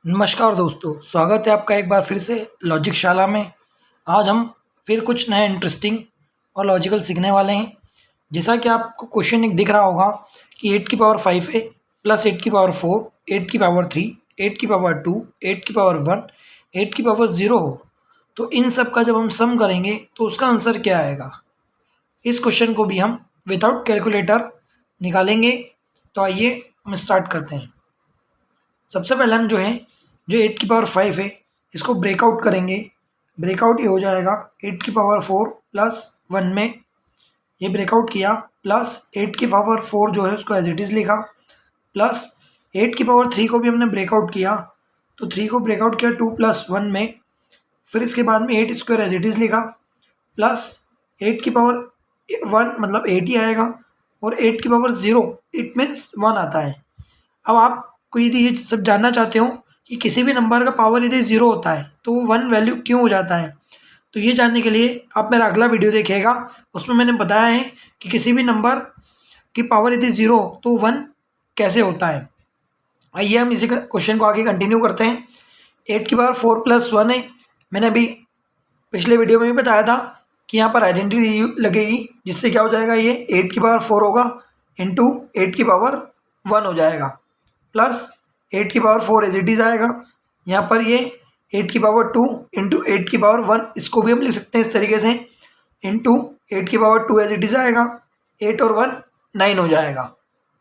नमस्कार दोस्तों, स्वागत है आपका एक बार फिर से लॉजिक शाला में। आज हम फिर कुछ नए इंटरेस्टिंग और लॉजिकल सीखने वाले हैं। जैसा कि आपको क्वेश्चन एक दिख रहा होगा कि 8 की पावर 5 है प्लस 8 की पावर 4, 8 की पावर 3, 8 की पावर 2, 8 की पावर 1, 8 की पावर 0 हो, तो इन सब का जब हम सम करेंगे तो उसका आंसर क्या आएगा। इस क्वेश्चन को भी हम विदाउट कैलकुलेटर निकालेंगे। तो आइए हम स्टार्ट करते हैं। सबसे पहले हम जो 8 की पावर 5 है इसको ब्रेकआउट करेंगे। ब्रेकआउट ये हो जाएगा 8 की पावर 4 प्लस 1 में, ये ब्रेकआउट किया, प्लस 8 की पावर 4 जो है उसको एज इट इज़ लिखा, प्लस 8 की पावर 3 को भी हमने ब्रेकआउट किया, तो 3 को ब्रेकआउट किया 2 प्लस 1 में, फिर इसके बाद में 8 स्क्वायर एज इट इज़ लिखा, प्लस 8 की पावर 1 मतलब 8 ही आएगा, और 8 की पावर 0 इट मीन्स 1 आता है। अब आपको यदि ये सब जानना चाहते हो कि किसी भी नंबर का पावर यदि 0 होता है तो वो 1 वैल्यू क्यों हो जाता है, तो ये जानने के लिए आप मेरा अगला वीडियो देखिएगा। उसमें मैंने बताया है कि किसी भी नंबर की पावर यदि 0 तो 1 कैसे होता है। आइए हम इसी क्वेश्चन को आगे कंटिन्यू करते हैं। 8 की पावर 4 प्लस 1 है। मैंने अभी पिछले वीडियो में भी बताया था कि यहाँ पर आइडेंटिटी लगेगी, जिससे क्या हो जाएगा, ये 8 की पावर 4 होगा इंटू 8 की पावर 1 हो जाएगा, प्लस 8 की पावर 4 एज इट इज़ आएगा। यहाँ पर ये 8 की पावर 2 इंटू 8 की पावर 1, इसको भी हम लिख सकते हैं इस तरीके से, इंटू 8 की पावर 2 एज इट इज़ आएगा। 8 और 1 9 हो जाएगा।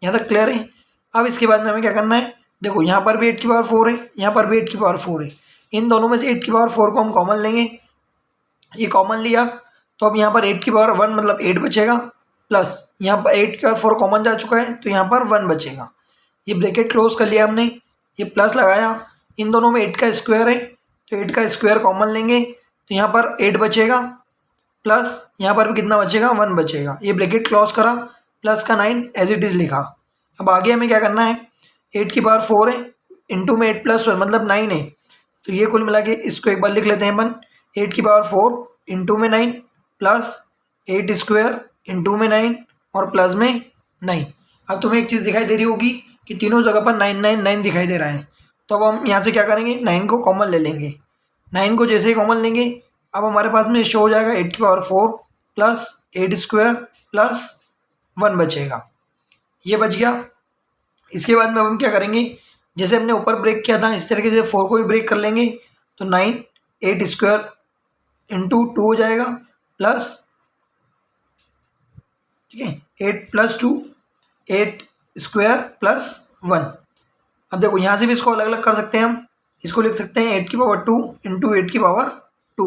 यहाँ तक क्लियर है। अब इसके बाद में हमें क्या करना है, देखो यहाँ पर भी 8 की पावर 4 है, यहाँ पर भी 8 की पावर 4 है। इन दोनों में से 8 की पावर 4 को हम कॉमन लेंगे, ये कॉमन लिया, तो अब यहाँ पर 8 की पावर 1 मतलब 8 बचेगा, प्लस यहाँ पर 8 की पावर 4 कॉमन जा चुका है तो यहाँ पर 1 बचेगा। ये ब्रैकेट क्लोज कर लिया हमने, ये प्लस लगाया, इन दोनों में 8 का स्क्वायर है तो 8 का स्क्वायर कॉमन लेंगे, तो यहाँ पर 8 बचेगा, प्लस यहाँ पर भी कितना बचेगा, 1 बचेगा। ये ब्रैकेट क्लोज करा, प्लस का 9 एज इट इज़ लिखा। अब आगे हमें क्या करना है, 8 की पावर 4 है, इंटू में 8 प्लस 1 मतलब 9 है, तो ये कुल मिला के इसको एक बार लिख लेते हैं अपन। 8 की पावर 4 इंटू में 9 प्लस 8 स्क्वायर इंटू में 9 और प्लस में 9। अब तुम्हें एक चीज़ दिखाई दे रही होगी कि तीनों जगह पर 999 दिखाई दे रहा है, तो अब हम यहाँ से क्या करेंगे, 9 को कॉमन ले लेंगे। 9 को जैसे ही कॉमन लेंगे, अब हमारे पास में शो हो जाएगा 8 की पावर 4 प्लस 8 स्क्वायर प्लस 1 बचेगा, ये बच गया। इसके बाद में अब हम क्या करेंगे, जैसे हमने ऊपर ब्रेक किया था इस तरीके से 4 को भी ब्रेक कर लेंगे, तो 9 8 स्क्वायर इंटू 2 हो जाएगा, प्लस, ठीक है, 8 प्लस 2 8 स्क्वायर प्लस 1। अब देखो यहाँ से भी इसको अलग अलग कर सकते हैं हम, इसको लिख सकते हैं 8 की पावर 2 इंटू 8 की पावर 2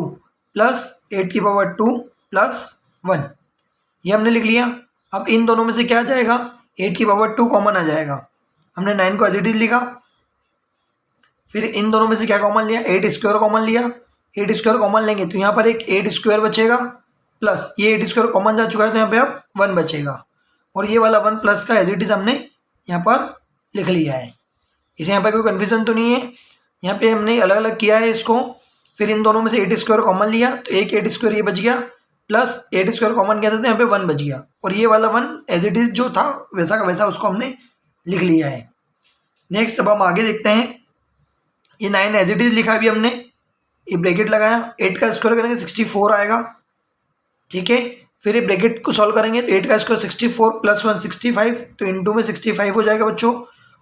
प्लस 8 की पावर 2 प्लस 1, ये हमने लिख लिया। अब इन दोनों में से क्या आ जाएगा, 8 की पावर 2 कॉमन आ जाएगा, हमने 9 को एज इट इज लिखा। फिर इन दोनों में से क्या कॉमन लिया, 8 स्क्वायर कॉमन लिया, 8 स्क्वायर कॉमन लेंगे तो यहाँ पर एक 8 स्क्वायर बचेगा, प्लस ये 8 स्क्वायर कॉमन जा चुका है तो यहाँ पे अब 1 बचेगा, और ये वाला 1 प्लस का एज इट इज हमने यहाँ पर लिख लिया है। इसे यहाँ पर कोई कन्फ्यूजन तो नहीं है, यहाँ पे हमने अलग अलग किया है इसको। फिर इन दोनों में से 8 स्क्वायर कॉमन लिया तो एक 8 स्क्वायर ये बच गया, प्लस 8 स्क्वायर कॉमन किया था तो यहाँ पे 1 बच गया, और ये वाला 1 एज इट इज जो था वैसा का वैसा उसको हमने लिख लिया है। नेक्स्ट अब हम आगे देखते हैं, ये 9 एज इट इज लिखा अभी हमने, ये ब्रैकेट लगाया, 8 का स्क्वायर करेंगे 64 आएगा, ठीक है। फिर ये ब्रैकेट को सॉल्व करेंगे तो 8 का स्क्वायर 64 प्लस 1 65, तो इंटू में 65 हो जाएगा बच्चों,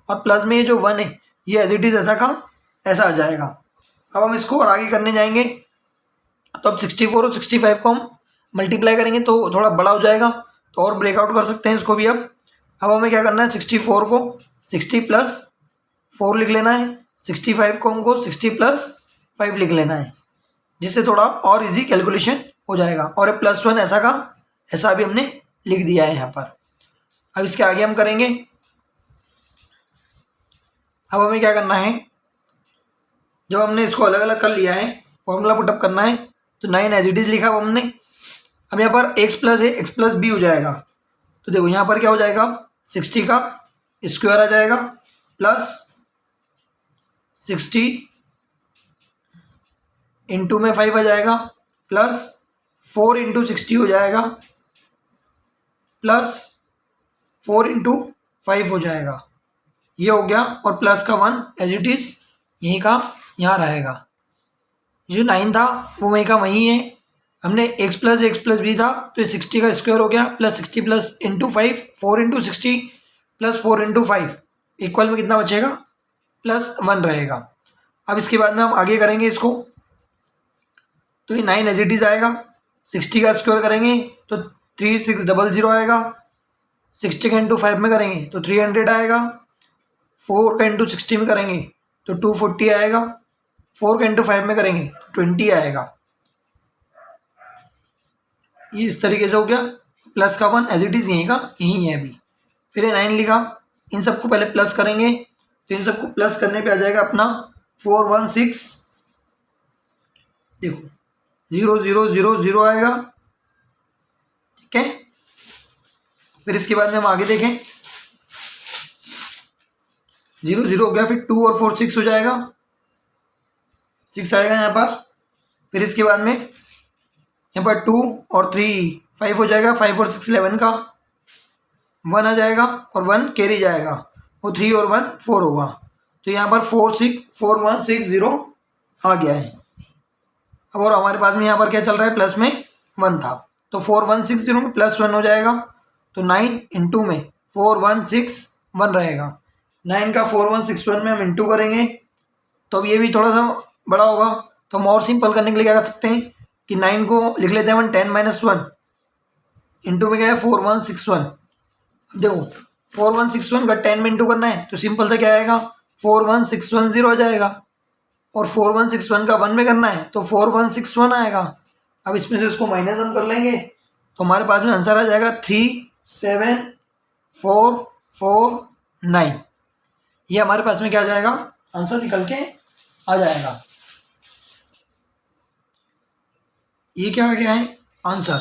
और प्लस में ये जो 1 है ये एज इट इज ऐसा का ऐसा आ जाएगा। अब हम इसको और आगे करने जाएंगे, तो अब 64 और 65 को हम मल्टीप्लाई करेंगे तो थोड़ा बड़ा हो जाएगा, तो और ब्रेकआउट कर सकते हैं इसको भी। अब हमें क्या करना है, 64 को 60 प्लस 4 लिख लेना है, 65 को हमको 60 प्लस 5 लिख लेना है, जिससे थोड़ा और इजी कैलकुलेशन हो जाएगा। और प्लस 1 ऐसा का ऐसा भी हमने लिख दिया है यहाँ पर। अब इसके आगे हम करेंगे, अब हमें क्या करना है, जब हमने इसको अलग अलग कर लिया है फॉर्मूला पुटअप करना है, तो 9 एज इट इज लिखा अब हमने। अब यहाँ पर x प्लस है, x प्लस बी हो जाएगा, तो देखो यहाँ पर क्या हो जाएगा, 60 का स्क्वायर आ जाएगा प्लस 60 इंटू में 5 आ जाएगा, प्लस 4 इंटू 60 हो जाएगा, प्लस 4 इंटू 5 हो जाएगा, ये हो गया, और प्लस का 1 एज इट इज यहीं का यहाँ रहेगा। जो 9 था वो वहीं का वहीं है। हमने x प्लस b था तो ये 60 का स्क्वायर हो गया plus 60 plus into 5 4 into 60 plus 4 into 5 equal में कितना बचेगा +1 रहेगा। अब इसके बाद में हम आगे करेंगे इसको, तो ये 9 एज इट इज आएगा। 60 का स्क्वायर करेंगे तो 3600 आएगा। 60 का इंटू 5 में करेंगे तो 300 आएगा। 4 का इंटू 60 में करेंगे तो 240 आएगा। 4 का इंटू 5 में करेंगे तो 20 आएगा। ये इस तरीके से हो गया। प्लस का 1 एज इट इज़ यहीं का यहीं है अभी। फिर ये 9 लिखा, इन सबको पहले प्लस करेंगे तो इन सबको प्लस करने पे आ जाएगा अपना 416, देखो 0000 आएगा, ठीक है। फिर इसके बाद में हम आगे देखें, 00 हो गया, फिर 2 और 4 6 हो जाएगा, 6 आएगा यहाँ पर। फिर इसके बाद में यहाँ पर 2 और 3 5 हो जाएगा, 5 और 6 11 का, 1 आ जाएगा और 1 कैरी जाएगा और 3 और 1 4 होगा। तो यहाँ पर 4160 आ गया है। अब और हमारे पास में यहाँ पर क्या चल रहा है, प्लस में 1 था तो 4160 में +1 हो जाएगा। तो 9 इंटू में 4161 रहेगा। 9 का 4161 में हम इंटू करेंगे तो अब ये भी थोड़ा सा बड़ा होगा, तो हम और सिंपल करने के लिए क्या कर सकते हैं कि 9 को लिख लेते हैं 10 - 1 इंटू में क्या है 4161। देखो 4161 का 10 में इंटू करना है तो सिंपल से क्या आएगा 41610 आ जाएगा, और 4161 का 1 में करना है तो 4161 आएगा। अब इसमें से उसको माइनस हम कर लेंगे तो हमारे पास में आंसर आ जाएगा 37449। ये हमारे पास में क्या आ जाएगा, आंसर निकल के आ जाएगा। ये क्या आ गया है आंसर,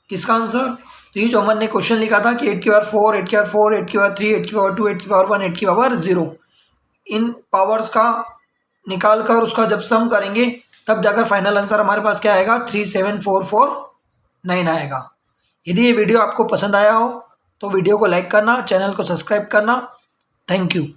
किसका आंसर, तो ये जो हमने क्वेश्चन लिखा था कि 8 की पावर 4 8 की पावर 4 8 की पावर 3 8 की पावर 2 8 की पावर 1 8 की पावर 0, इन पावर्स का निकाल कर उसका जब सम करेंगे तब जाकर फाइनल आंसर हमारे पास क्या आएगा 37449 आएगा। यदि ये वीडियो आपको पसंद आया हो तो वीडियो को लाइक करना, चैनल को सब्सक्राइब करना। Thank you.